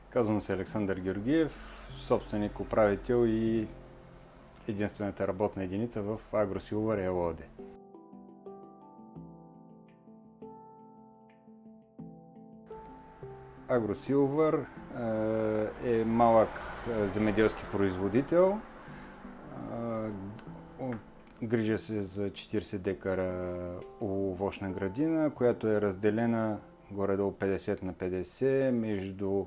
Казвам се Александър Георгиев, собственик, управител и единствената работна единица в Агросилвър ЕООД. Агросилвър е малък земеделски производител. Грижа се за 40 декара овощна градина, която е разделена горе-долу 50 на 50 между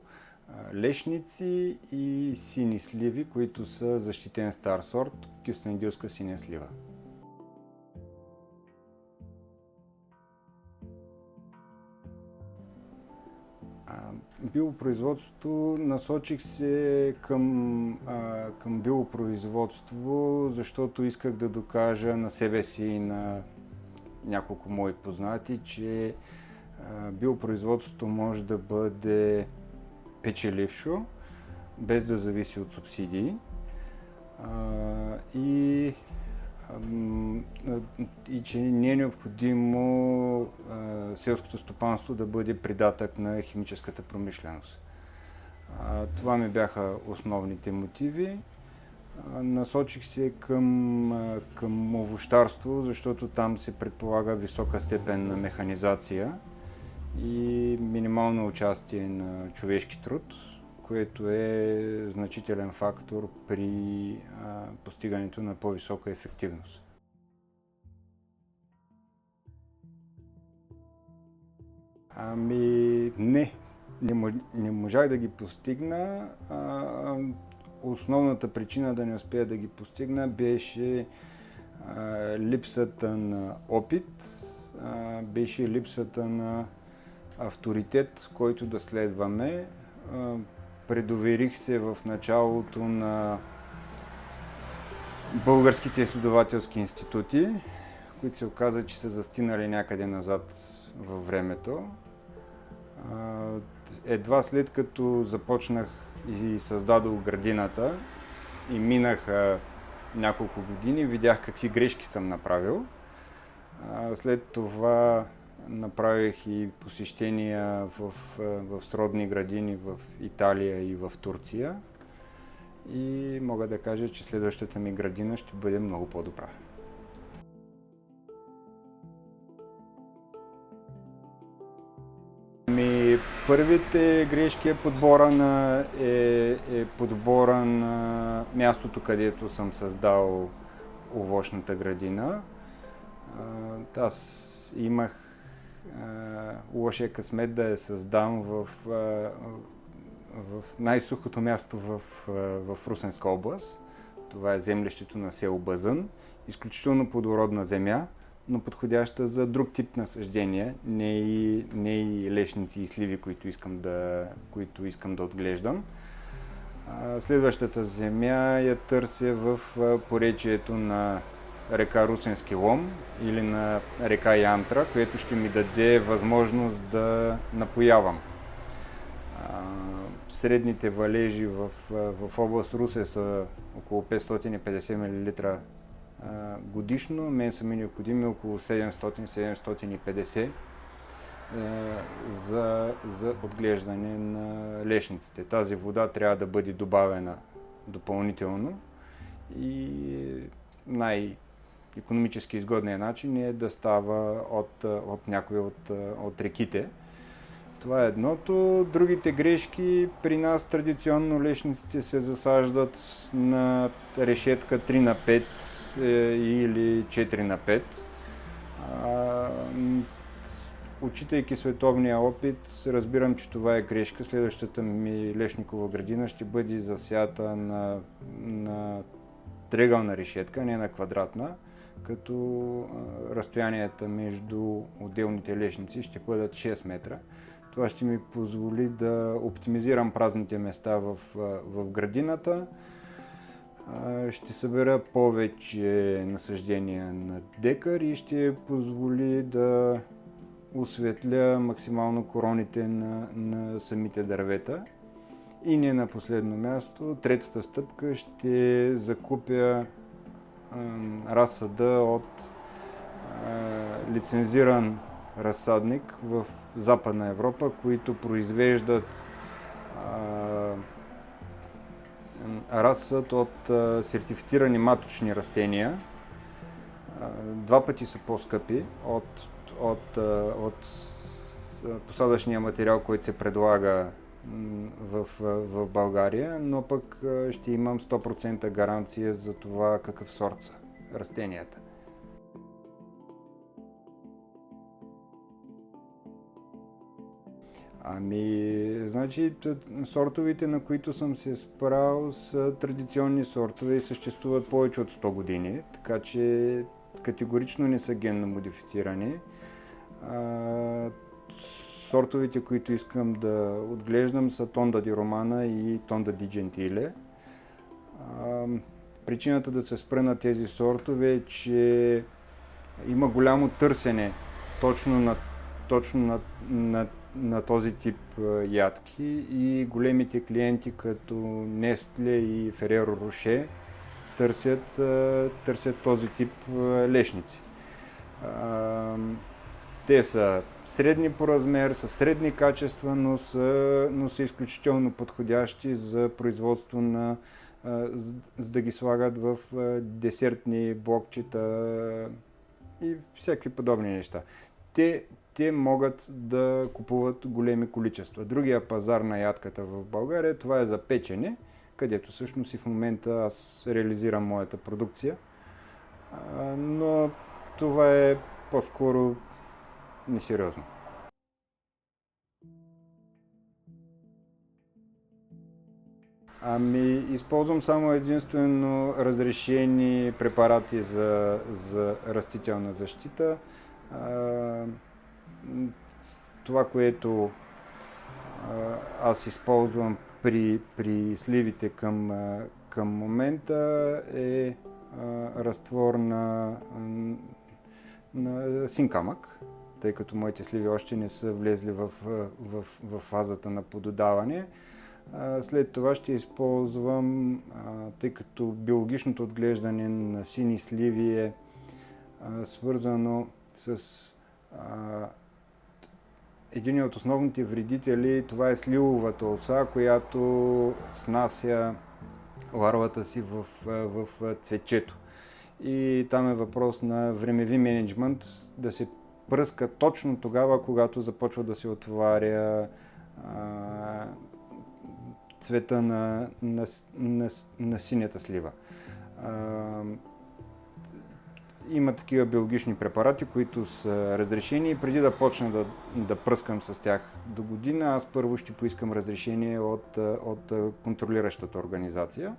лешници и сини сливи, които са защитен стар сорт, кюстендилска синя слива. Биопроизводството, насочих се към биопроизводство, защото исках да докажа на себе си и на няколко мои познати, че биопроизводството може да бъде печелившо, без да зависи от субсидии и че не е необходимо селското стопанство да бъде придатък на химическата промишленост. Това ми бяха основните мотиви. Насочих се към овощарство, защото там се предполага висока степен на механизация и минимално участие на човешки труд, което е значителен фактор при постигането на по-висока ефективност. Не можах да ги постигна. Основната причина да не успея да ги постигна беше липсата на опит, беше липсата на авторитет, който да следваме. Предоверих се в началото на българските изследователски институти, които се оказа, че са застинали някъде назад във времето. Едва след като започнах и създадох градината и минаха няколко години, видях какви грешки съм направил. След това направих и посещения в сродни градини в Италия и в Турция и мога да кажа, че следващата ми градина ще бъде много по-добра. Първите грешки е подбора на мястото, където съм създал овощната градина. Аз имах лошия късмет да я създам в най-сухото място в Русенска област. Това е землището на село Бъзън. Изключително плодородна земя, но подходяща за друг тип насъждения, не и лешници и сливи, които искам да отглеждам. Следващата земя я търся в поречието на река Русенски лом или на река Янтра, което ще ми даде възможност да напоявам. Средните валежи в област Русе са около 550 мл годишно. Мен са ми необходими около 700-750 за отглеждане на лешниците. Тази вода трябва да бъде добавена допълнително и най-икономически изгодният начин е да става от някои от реките. Това е едното. Другите грешки при нас традиционно лешниците се засаждат на решетка 3 на 5 или 4 на 5. Отчитайки световния опит, разбирам, че това е грешка. Следващата ми лешникова градина ще бъде засята на триъгълна решетка, не на квадратна, като разстоянията между отделните лешници ще бъдат 6 метра. Това ще ми позволи да оптимизирам празните места в градината. Ще събера повече насъждения на декар и ще позволи да осветля максимално короните на самите дървета. И не на последно място, третата стъпка ще закупя разсада от лицензиран разсадник в Западна Европа, които произвеждат а, расът от сертифицирани маточни растения. Два пъти са по-скъпи от посадъчния материал, който се предлага в България, но пък ще имам 100% гаранция за това какъв сорт са растенията. Значи, сортовете, на които съм се спрал, са традиционни сортове и съществуват повече от 100 години, така че категорично не са генно модифицирани. Сортовете, които искам да отглеждам, са Тонда ди Романа и Тонда ди Джентиле. Причината да се спра на тези сортове е, че има голямо търсене точно на този тип ядки и големите клиенти като Nestlé и Ferrero Rocher търсят този тип лешници. Те са средни по размер, са средни качества, но са изключително подходящи за производство за да ги слагат в десертни блокчета и всякакви подобни неща. Те могат да купуват големи количества. Другия пазар на ядката в България, това е за печене, където всъщност и в момента аз реализирам моята продукция. Но това е по-скоро несериозно. Използвам само единствено разрешени препарати за растителна защита. Това, което аз използвам при сливите към момента е разтвор на синкамък, тъй като моите сливи още не са влезли в фазата на пододаване. След това ще използвам, тъй като биологичното отглеждане на сини сливи е свързано с един от основните вредители, това е сливовата оса, която снася ларвата си в цветчето. И там е въпрос на времеви мениджмънт, да се пръска точно тогава, когато започва да се отваря цвета на синята слива. Има такива биологични препарати, които са разрешени и преди да почна да пръскам с тях до година, аз първо ще поискам разрешение от контролиращата организация.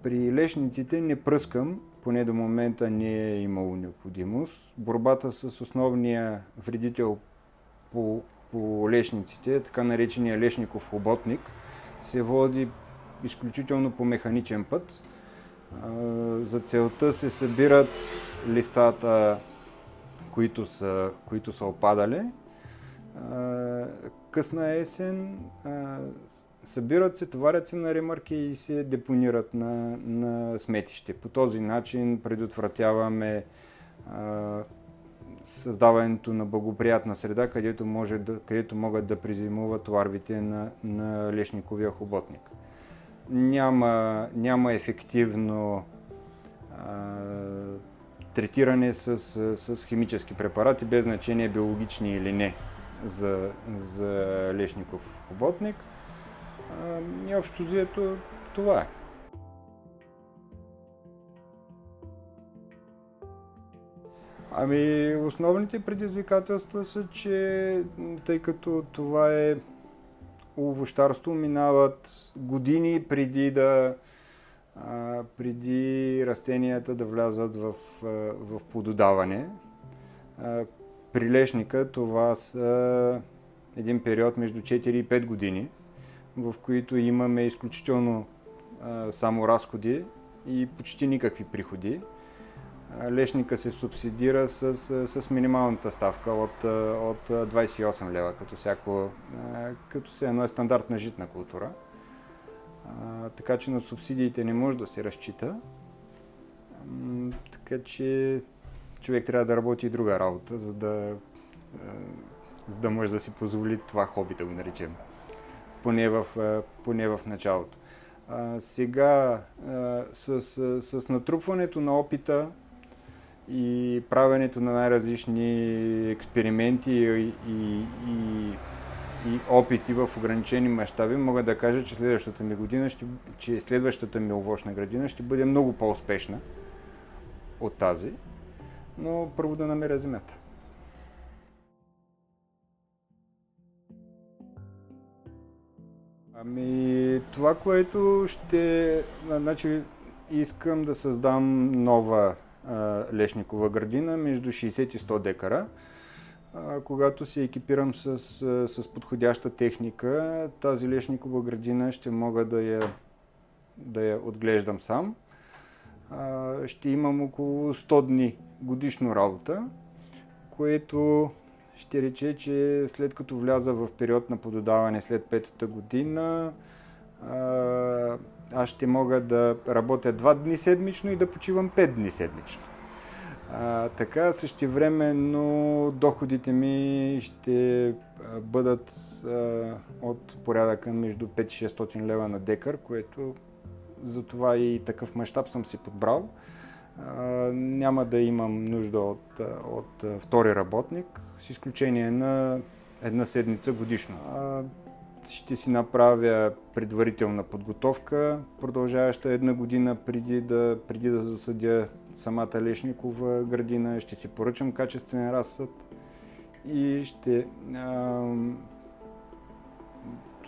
При лешниците не пръскам, поне до момента не е имало необходимост. Борбата с основния вредител по лешниците, така наречения лешников хоботник, се води изключително по механичен път. За целта се събират листата, които са опадали. Късна есен събират се, товарят се на ремарки и се депонират на сметище. По този начин предотвратяваме създаването на благоприятна среда, където могат да презимуват ларвите на лешниковия хоботник. Няма ефективно третиране с химически препарати, без значение биологични или не, за лешников хоботник. И общо взето това е. Основните предизвикателства са, че тъй като това е овощарство, минават години преди растенията да влязат в плододаване. При лешника това са един период между 4 и 5 години, в които имаме изключително само разходи и почти никакви приходи. Лешника се субсидира с минималната ставка от 28 лева, като все едно е стандартна житна култура. Така че на субсидиите не може да се разчита. Така че човек трябва да работи и друга работа, за да може да си позволи това хоби, да го наречем. поне в началото. Сега с натрупването на опита и правенето на най-различни експерименти и опити в ограничени мащаби, мога да кажа, че следващата ми овощна градина ще бъде много по-успешна от тази, но първо да намеря земята. Това, което значи, искам да създам нова лешникова градина между 60 и 100 декара. Когато се екипирам с подходяща техника, тази лешникова градина ще мога да я отглеждам сам. Ще имам около 100 дни годишно работа, което ще рече, че след като вляза в период на пододаване след 5-та година, аз ще мога да работя 2 дни седмично и да почивам 5 дни седмично. Така същевременно доходите ми ще бъдат от порядъка между 5 и 600 лева на декар, което за това и такъв мащаб съм си подбрал. Няма да имам нужда от втори работник, с изключение на една седмица годишно. Ще си направя предварителна подготовка, продължаваща 1 година преди да засадя самата лешникова градина. Ще си поръчам качествен разсъд и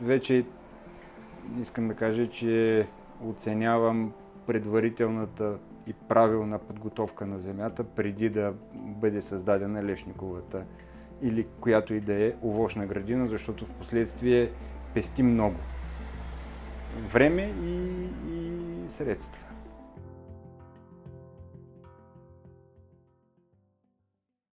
вече искам да кажа, че оценявам предварителната и правилна подготовка на земята преди да бъде създадена лешниковата или която и да е овощна градина, защото в последствие пести много време и средства.